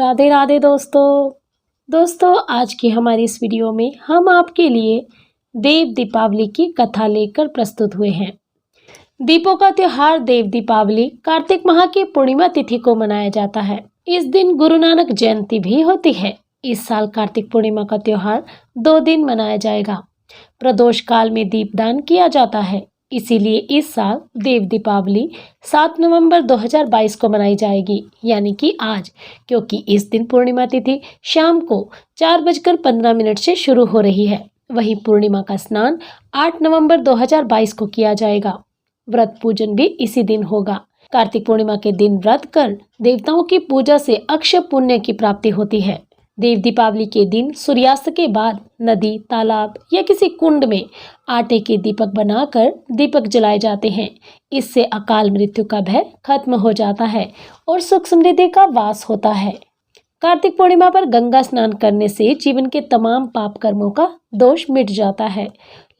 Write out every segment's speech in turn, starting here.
राधे राधे दोस्तों आज की हमारी इस वीडियो में हम आपके लिए देव दीपावली की कथा लेकर प्रस्तुत हुए हैं। दीपों का त्योहार देव दीपावली कार्तिक माह की पूर्णिमा तिथि को मनाया जाता है। इस दिन गुरु नानक जयंती भी होती है। इस साल कार्तिक पूर्णिमा का त्योहार 2 दिन मनाया जाएगा। प्रदोष काल में दीपदान किया जाता है, इसीलिए इस साल देव दीपावली 7 नवंबर 2022 को मनाई जाएगी, यानी कि आज, क्योंकि इस दिन पूर्णिमा तिथि शाम को 4:15 से शुरू हो रही है। वहीं पूर्णिमा का स्नान 8 नवंबर 2022 को किया जाएगा। व्रत पूजन भी इसी दिन होगा। कार्तिक पूर्णिमा के दिन व्रत कर देवताओं की पूजा से अक्षय पुण्य की प्राप्ति होती है। देव दीपावली के दिन सूर्यास्त के बाद नदी, तालाब या किसी कुंड में आटे के दीपक बनाकर दीपक जलाए जाते हैं। इससे अकाल मृत्यु का भय खत्म हो जाता है और सुख समृद्धि का वास होता है। कार्तिक पूर्णिमा पर गंगा स्नान करने से जीवन के तमाम पाप कर्मों का दोष मिट जाता है,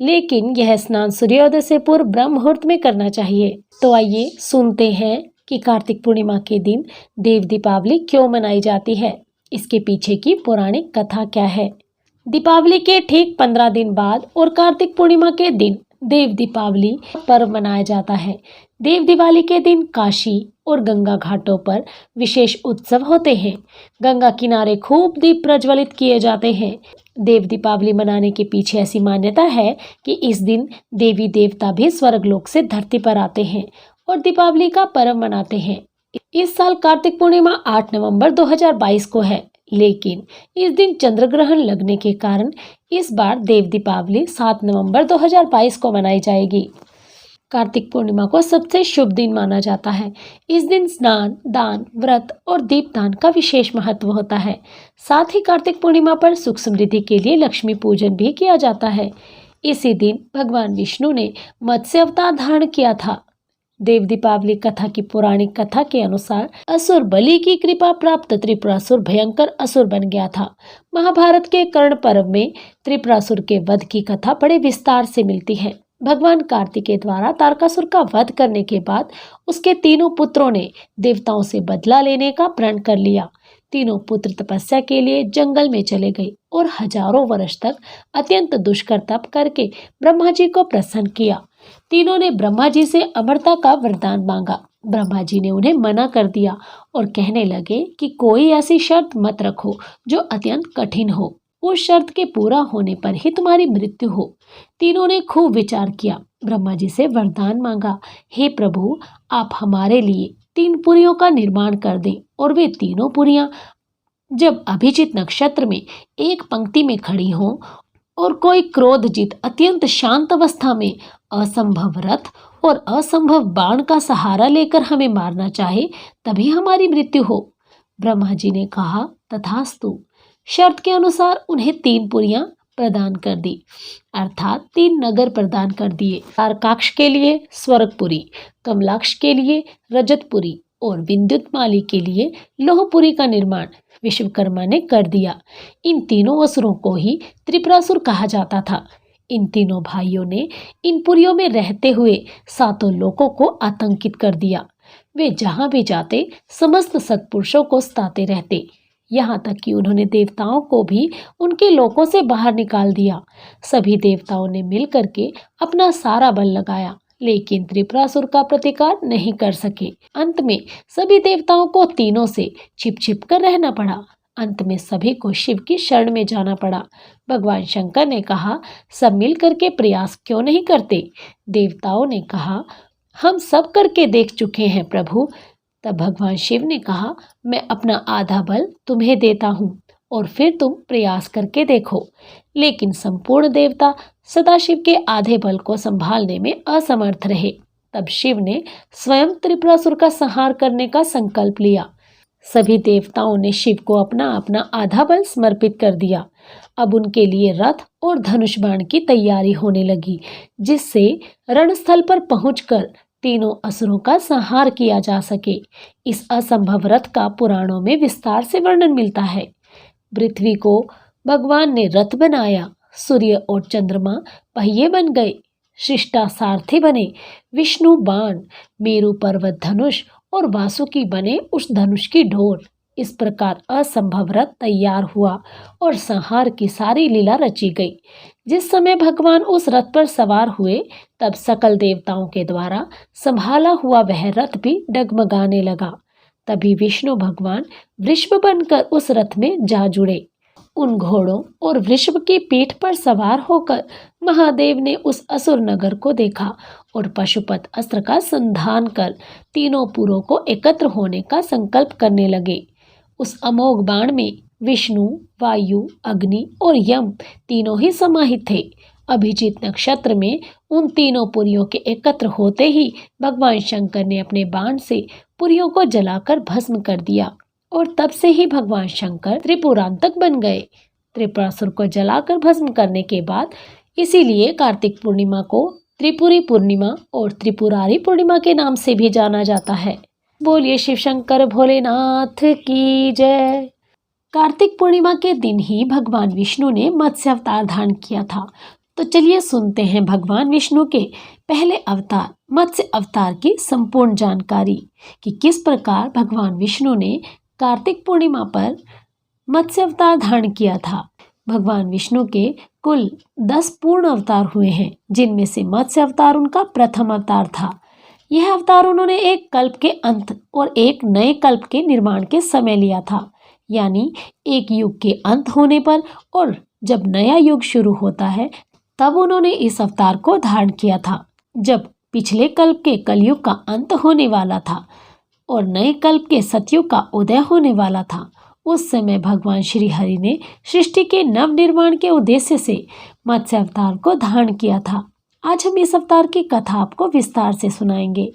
लेकिन यह स्नान सूर्योदय से पूर्व ब्रह्म मुहूर्त में करना चाहिए। तो आइए सुनते हैं कि कार्तिक पूर्णिमा के दिन देव दीपावली क्यों मनाई जाती है, इसके पीछे की पौराणिक कथा क्या है। दीपावली के ठीक 15 दिन बाद और कार्तिक पूर्णिमा के दिन देव दीपावली पर्व मनाया जाता है। देव दिवाली के दिन काशी और गंगा घाटों पर विशेष उत्सव होते हैं। गंगा किनारे खूब दीप प्रज्वलित किए जाते हैं। देव दीपावली मनाने के पीछे ऐसी मान्यता है कि इस दिन देवी देवता भी स्वर्गलोक से धरती पर आते हैं और दीपावली का पर्व मनाते हैं। इस साल कार्तिक पूर्णिमा 8 नवंबर 2022 को है, लेकिन इस दिन चंद्र ग्रहण लगने के कारण इस बार देव दीपावली 7 नवंबर 2022 को मनाई जाएगी। कार्तिक पूर्णिमा को सबसे शुभ दिन माना जाता है। इस दिन स्नान, दान, व्रत और दीपदान का विशेष महत्व होता है। साथ ही कार्तिक पूर्णिमा पर सुख समृद्धि के लिए लक्ष्मी पूजन भी किया जाता है। इसी दिन भगवान विष्णु ने मत्स्य अवतार धारण किया था। देव दीपावली कथा की पौराणिक कथा के अनुसार असुर बलि की कृपा प्राप्त त्रिपुरासुर भयंकर असुर बन गया था। महाभारत के कर्ण पर्व में त्रिपुरासुर के वध की कथा बड़े विस्तार से मिलती है। भगवान कार्तिकेय द्वारा तारकासुर का वध करने के बाद उसके तीनों पुत्रों ने देवताओं से बदला लेने का प्रण कर लिया। तीनों पुत्र तपस्या के लिए जंगल में चले गए और हजारों वर्ष तक अत्यंत दुष्कर तप करके ब्रह्मा जी को प्रसन्न किया। तीनों ने ब्रह्मा जी से अमरता का वरदान मांगा। ब्रह्मा जी ने उन्हें मना कर दिया और कहने लगे कि कोई ऐसी शर्त मत रखो जो अत्यंत कठिन हो। उस शर्त के पूरा होने पर ही तुम्हारी मृत्यु हो। तीनों ने खूब विचार किया, ब्रह्मा जी से वरदान मांगा, हे प्रभु, आप हमारे लिए 3 पुरियों का निर्माण कर दें। और वे तीनों पुरियां जब अभिजीत नक्षत्र में एक पंक्ति में खड़ी हों और कोई क्रोधजित अत्यंत शांत अवस्था में असंभव रथ और असंभव बाण का सहारा लेकर हमें मारना चाहे, तभी हमारी मृत्यु हो। ब्रह्मा जी ने कहा, तथास्तु। शर्त के अनुसार उन्हें 3 पुरियां प्रदान कर दी, अर्थात 3 नगर प्रदान कर दिए। तारकाक्ष के लिए स्वर्गपुरी, कमलाक्ष के लिए रजतपुरी और विद्युतमाली के लिए लोहपुरी का निर्माण विश्वकर्मा ने कर दिया। इन तीनों असुरों को ही त्रिपुरासुर कहा जाता था। इन तीनों भाइयों ने इन पुरियों में रहते हुए 7 लोकों को आतंकित कर दिया। वे जहां भी जाते समस्त सत्पुरुषों को सताते रहते, यहाँ तक कि उन्होंने देवताओं को भी उनके लोकों से बाहर निकाल दिया। सभी देवताओं ने मिलकर के अपना सारा बल लगाया, लेकिन त्रिपुरासुर का प्रतिकार नहीं कर सके। अंत में सभी देवताओं को तीनों से छिप छिप कर रहना पड़ा। अंत में सभी को शिव की शरण में जाना पड़ा। भगवान शंकर ने कहा, सब मिल करके प्रयास क्यों नहीं करते? देवताओं ने कहा, हम सब करके देख चुके हैं प्रभु। तब भगवान शिव ने कहा, मैं अपना आधा बल तुम्हें देता हूँ और फिर तुम प्रयास करके देखो। लेकिन संपूर्ण देवता सदाशिव के आधे बल को संभालने में असमर्थ रहे। तब शिव ने स्वयं त्रिपुरासुर का संहार करने का संकल्प लिया। सभी देवताओं ने शिव को अपना अपना आधा बल समर्पित कर दिया। अब उनके लिए रथ और धनुष बाण की तैयारी होने लगी, जिससे रणस्थल पर पहुंचकर तीनों असुरों का संहार किया जा सके। इस असंभव रथ का पुराणों में विस्तार से वर्णन मिलता है। पृथ्वी को भगवान ने रथ बनाया, सूर्य और चंद्रमा पहिए बन गए, शिष्टा सारथी बने, विष्णु बाण, मेरु पर्वत धनुष और वासुकी बने उस धनुष की डोर। इस प्रकार असंभव रथ तैयार हुआ और संहार की सारी लीला रची गई। जिस समय भगवान उस रथ पर सवार हुए तब सकल देवताओं के द्वारा संभाला हुआ वह रथ भी डगमगाने लगा। तभी विष्णु भगवान वृषभ बनकर उस रथ में जा जुड़े। उन घोड़ों और वृषभ की पीठ पर सवार होकर महादेव ने उस असुर नगर को देखा और पशुपत अस्त्र का संधान कर तीनों पुरों को एकत्र होने का संकल्प करने लगे। उस अमोघ बाण में विष्णु, वायु, अग्नि और यम तीनों ही समाहित थे। अभिजीत नक्षत्र में उन तीनों पुरियों के एकत्र होते ही भगवान शंकर ने अपने बाण से पुरियों को जलाकर भस्म कर दिया और तब से ही भगवान शंकर त्रिपुरांतक बन गए। त्रिपुरासुर को जलाकर भस्म करने के बाद इसीलिए कार्तिक पूर्णिमा को त्रिपुरी पूर्णिमा और त्रिपुरारी पूर्णिमा के नाम से भी जाना जाता है। बोलिए शिव शंकर भोलेनाथ की जय। कार्तिक पूर्णिमा के दिन ही भगवान विष्णु ने मत्स्य अवतार धारण किया था। तो चलिए सुनते हैं भगवान विष्णु के पहले अवतार मत्स्य अवतार की संपूर्ण जानकारी कि किस प्रकार भगवान विष्णु ने कार्तिक पूर्णिमा पर मत्स्य अवतार धारण किया था। भगवान विष्णु के कुल 10 पूर्ण अवतार हुए हैं, जिनमें से मत्स्य अवतार उनका प्रथम अवतार था। यह अवतार उन्होंने एक कल्प के अंत और एक नए कल्प के निर्माण के समय लिया था, यानी एक युग के अंत होने पर और जब नया युग शुरू होता है तब उन्होंने इस अवतार को धारण किया था। जब पिछले कल्प के कलयुग का अंत होने वाला था और नए कल्प के सतयुग का उदय होने वाला था, उस समय भगवान श्री हरि ने सृष्टि के नव निर्माण के उद्देश्य से मत्स्य अवतार को धारण किया था। आज हम इस अवतार की कथा आपको विस्तार से सुनाएंगे।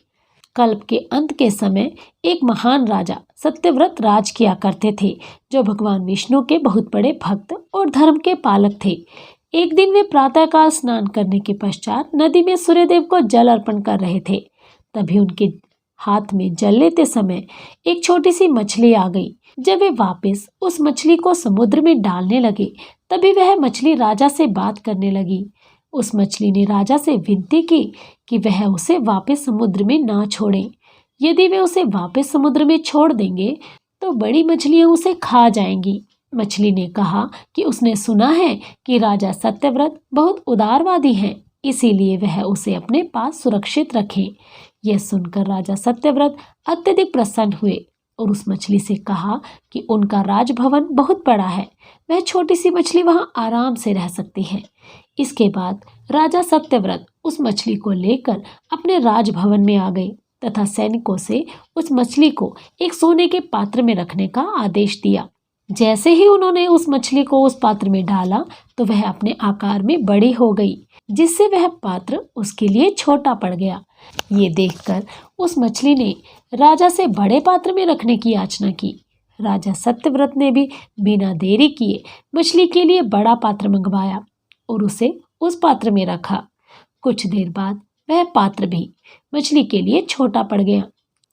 कल्प के अंत के समय एक महान राजा सत्यव्रत राज किया करते थे, जो भगवान विष्णु के बहुत बड़े भक्त और धर्म के पालक थे। एक दिन वे प्रातःकाल स्नान करने के पश्चात नदी में सूर्यदेव को जल अर्पण कर रहे थे। तभी उनके हाथ में जल लेते समय एक छोटी सी मछली आ गई। जब वे वापस उस मछली को समुद्र में डालने लगे तभी वह मछली राजा से बात करने लगी। उस मछली ने राजा से विनती की कि वह उसे वापस समुद्र में ना छोड़े। यदि वे उसे वापस समुद्र में छोड़ देंगे तो बड़ी मछलियां उसे खा जाएंगी। मछली ने कहा कि उसने सुना है कि राजा सत्यव्रत बहुत उदारवादी हैं, इसीलिए वह उसे अपने पास सुरक्षित रखे। यह सुनकर राजा सत्यव्रत अत्यधिक प्रसन्न हुए और उस मछली से कहा कि उनका राजभवन बहुत बड़ा है, वह छोटी सी मछली वहां आराम से रह सकती है। इसके बाद राजा सत्यव्रत उस मछली को लेकर अपने राजभवन में आ गए तथा सैनिकों से उस मछली को एक सोने के पात्र में रखने का आदेश दिया। जैसे ही उन्होंने उस मछली को उस पात्र में डाला तो वह अपने आकार में बड़ी हो गई, जिससे वह पात्र उसके लिए छोटा पड़ गया। ये देखकर उस मछली ने राजा से बड़े पात्र में रखने की याचना की। राजा सत्यव्रत ने भी बिना देरी किए मछली के लिए बड़ा पात्र मंगवाया और उसे उस पात्र में रखा। कुछ देर बाद वह पात्र भी मछली के लिए छोटा पड़ गया,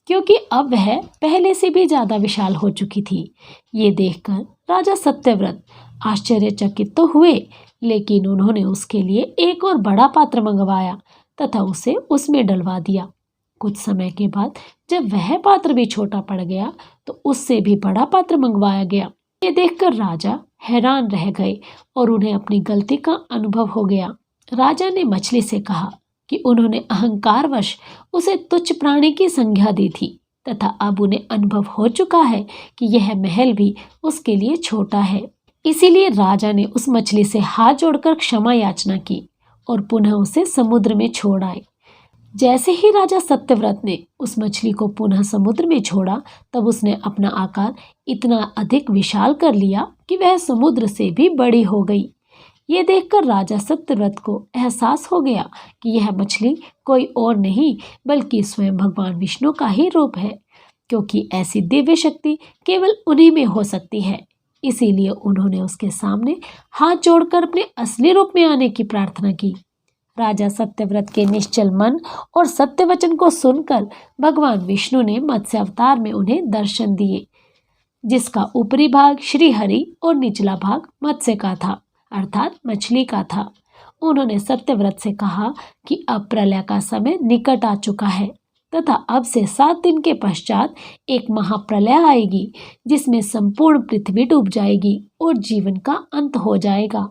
क्योंकि अब वह पहले से भी ज्यादा विशाल हो चुकी थी। ये देखकर राजा सत्यव्रत आश्चर्यचकित तो हुए, लेकिन उन्होंने उसके लिए एक और बड़ा पात्र मंगवाया तथा उसे उसमें डलवा दिया। कुछ समय के बाद जब वह पात्र भी छोटा पड़ गया तो उससे भी बड़ा पात्र मंगवाया गया। ये देखकर राजा हैरान रह गए और उन्हें अपनी गलती का अनुभव हो गया। राजा ने मछली से कहा कि उन्होंने अहंकारवश उसे तुच्छ प्राणी की संज्ञा दी थी तथा अब उन्हें अनुभव हो चुका है कि यह महल भी उसके लिए छोटा है। इसीलिए राजा ने उस मछली से हाथ जोड़कर क्षमा याचना की और पुनः उसे समुद्र में छोड़ आए। जैसे ही राजा सत्यव्रत ने उस मछली को पुनः समुद्र में छोड़ा तब उसने अपना आकार इतना अधिक विशाल कर लिया कि वह समुद्र से भी बड़ी हो गई। ये देखकर राजा सत्यव्रत को एहसास हो गया कि यह मछली कोई और नहीं बल्कि स्वयं भगवान विष्णु का ही रूप है, क्योंकि ऐसी दिव्य शक्ति केवल उन्हीं में हो सकती है। इसीलिए उन्होंने उसके सामने हाथ जोड़कर अपने असली रूप में आने की प्रार्थना की। राजा सत्यव्रत के निश्चल मन और सत्य वचन को सुनकर भगवान विष्णु ने मत्स्य अवतार में उन्हें दर्शन दिए, जिसका ऊपरी भाग श्री हरि और निचला भाग मत्स्य का था, अर्थात मछली का था। उन्होंने सत्यव्रत से कहा कि अब प्रलय का समय निकट आ चुका है, तथा अब से 7 दिन के पश्चात एक महाप्रलय आएगी जिसमें संपूर्ण पृथ्वी डूब जाएगी और जीवन का अंत हो जाएगा।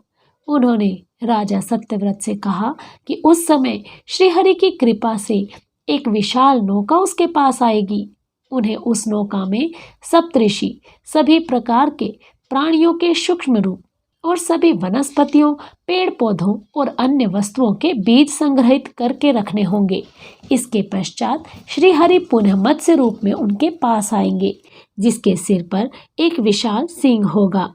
उन्होंने राजा सत्यव्रत से कहा कि उस समय श्रीहरि की कृपा से एक विशाल नौका उसके पास आएगी। उन्हें उस नौका में सप्तऋषि, सभी प्रकार के प्राणियों के सूक्ष्म रूप और सभी वनस्पतियों, पेड़ पौधों और अन्य वस्तुओं के बीज संग्रहित करके रखने होंगे। इसके पश्चात श्रीहरि पुनः मत्स्य रूप में उनके पास आएंगे जिसके सिर पर एक विशाल सींग होगा।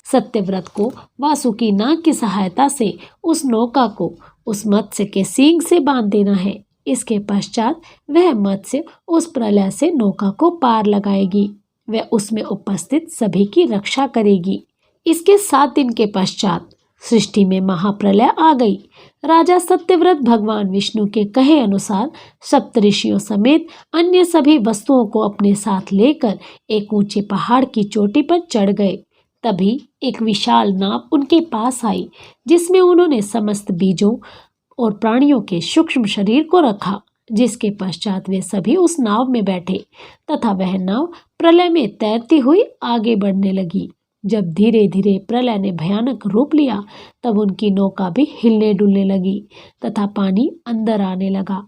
सत्यव्रत को वासुकी नाग की सहायता से उस नौका को उस मत्स्य के सींग से बांध देना है। इसके पश्चात वह मत्स्य उस प्रलय से नौका को पार लगाएगी। वह उसमें उपस्थित सभी की रक्षा करेगी। इसके 7 दिन के पश्चात सृष्टि में महाप्रलय आ गई। राजा सत्यव्रत भगवान विष्णु के कहे अनुसार सप्तऋषियों समेत अन्य सभी वस्तुओं को अपने साथ लेकर एक ऊंचे पहाड़ की चोटी पर चढ़ गए। तभी एक विशाल नाव उनके पास आई जिसमें उन्होंने समस्त बीजों और प्राणियों के सूक्ष्म शरीर को रखा। जिसके पश्चात वे सभी उस नाव में बैठे तथा वह नाव प्रलय में तैरती हुई आगे बढ़ने लगी। जब धीरे धीरे प्रलय ने भयानक रूप लिया तब उनकी नौका भी हिलने डुलने लगी तथा पानी अंदर आने लगा।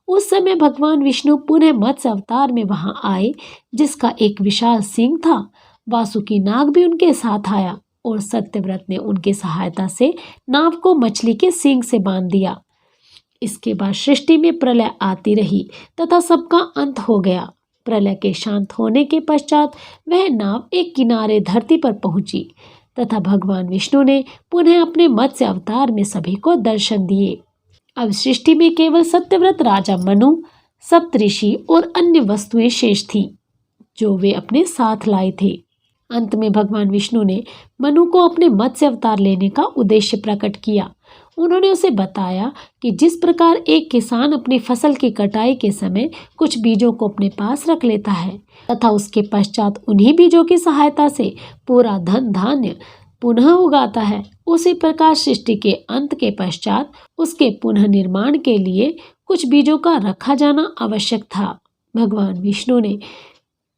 उस समय भगवान विष्णु पुनः मत्स्य अवतार में वहां आए जिसका एक विशाल सींग था। वासुकी नाग भी उनके साथ आया और सत्यव्रत ने उनकी सहायता से नाव को मछली के सींग से बांध दिया। इसके बाद सृष्टि में प्रलय आती रही तथा सबका अंत हो गया। प्रलय के शांत होने के पश्चात वह नाव एक किनारे धरती पर पहुंची तथा भगवान विष्णु ने पुनः अपने मत्स्य अवतार में सभी को दर्शन दिए। अब सृष्टि में केवल सत्यव्रत, राजा मनु, सप्तऋषि और अन्य वस्तुएं शेष थीं जो वे अपने साथ लाए थे। अंत में भगवान विष्णु ने मनु को अपने मत्स्य अवतार लेने का उद्देश्य प्रकट किया। उन्होंने उसे बताया कि जिस प्रकार एक किसान अपनी फसल की कटाई के समय कुछ बीजों को अपने पास रख लेता है तथा उसके पश्चात उन्हीं बीजों की सहायता से पूरा धन धान्य पुनः उगाता है, उसी प्रकार सृष्टि के अंत के पश्चात उसके पुनः निर्माण के लिए कुछ बीजों का रखा जाना आवश्यक था। भगवान विष्णु ने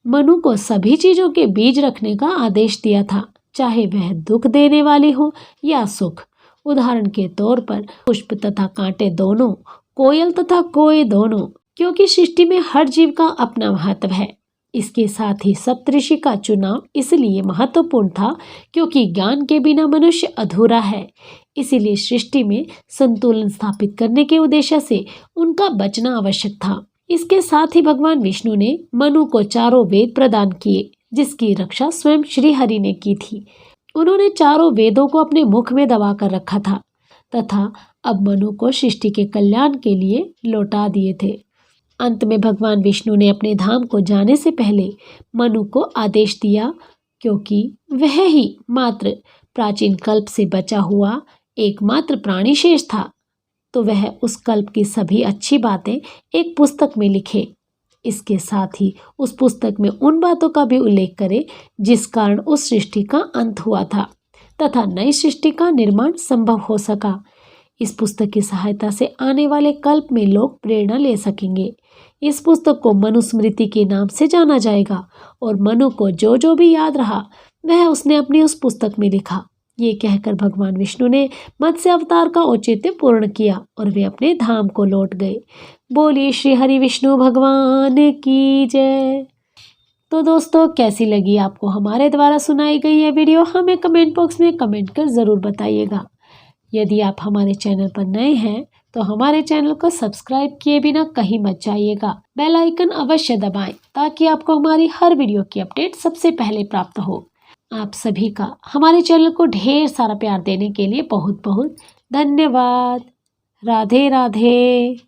मनु को सभी चीजों के बीज रखने का आदेश दिया था, चाहे वह दुख देने वाली हो या सुख। उदाहरण के तौर पर पुष्प तथा कांटे दोनों, कोयल तथा कोए दोनों, क्योंकि सृष्टि में हर जीव का अपना महत्व है। इसके साथ ही सप्तऋषि का चुनाव इसलिए महत्वपूर्ण था क्योंकि ज्ञान के बिना मनुष्य अधूरा है। इसीलिए सृष्टि में संतुलन स्थापित करने के उद्देश्य से उनका बचना आवश्यक था। इसके साथ ही भगवान विष्णु ने मनु को 4 वेद प्रदान किए जिसकी रक्षा स्वयं श्री हरि ने की थी। उन्होंने 4 वेदों को अपने मुख में दबा कर रखा था तथा अब मनु को सृष्टि के कल्याण के लिए लौटा दिए थे। अंत में भगवान विष्णु ने अपने धाम को जाने से पहले मनु को आदेश दिया, क्योंकि वह ही मात्र प्राचीन कल्प से बचा हुआ एकमात्र प्राणी शेष था, तो वह उस कल्प की सभी अच्छी बातें एक पुस्तक में लिखे। इसके साथ ही उस पुस्तक में उन बातों का भी उल्लेख करे जिस कारण उस सृष्टि का अंत हुआ था तथा नई सृष्टि का निर्माण संभव हो सका। इस पुस्तक की सहायता से आने वाले कल्प में लोग प्रेरणा ले सकेंगे। इस पुस्तक को मनुस्मृति के नाम से जाना जाएगा और मनु को जो जो भी याद रहा वह उसने अपनी उस पुस्तक में लिखा। ये कहकर भगवान विष्णु ने मत्स्य अवतार का औचित्य पूर्ण किया और वे अपने धाम को लौट गए। बोलिए श्री हरि विष्णु भगवान की जय। तो दोस्तों, कैसी लगी आपको हमारे द्वारा सुनाई गई ये वीडियो, हमें कमेंट बॉक्स में कमेंट कर ज़रूर बताइएगा। यदि आप हमारे चैनल पर नए हैं तो हमारे चैनल को सब्सक्राइब किए बिना कहीं मत जाइएगा। बेल आइकन अवश्य दबाएं ताकि आपको हमारी हर वीडियो की अपडेट सबसे पहले प्राप्त हो। आप सभी का हमारे चैनल को ढेर सारा प्यार देने के लिए बहुत बहुत धन्यवाद। राधे राधे।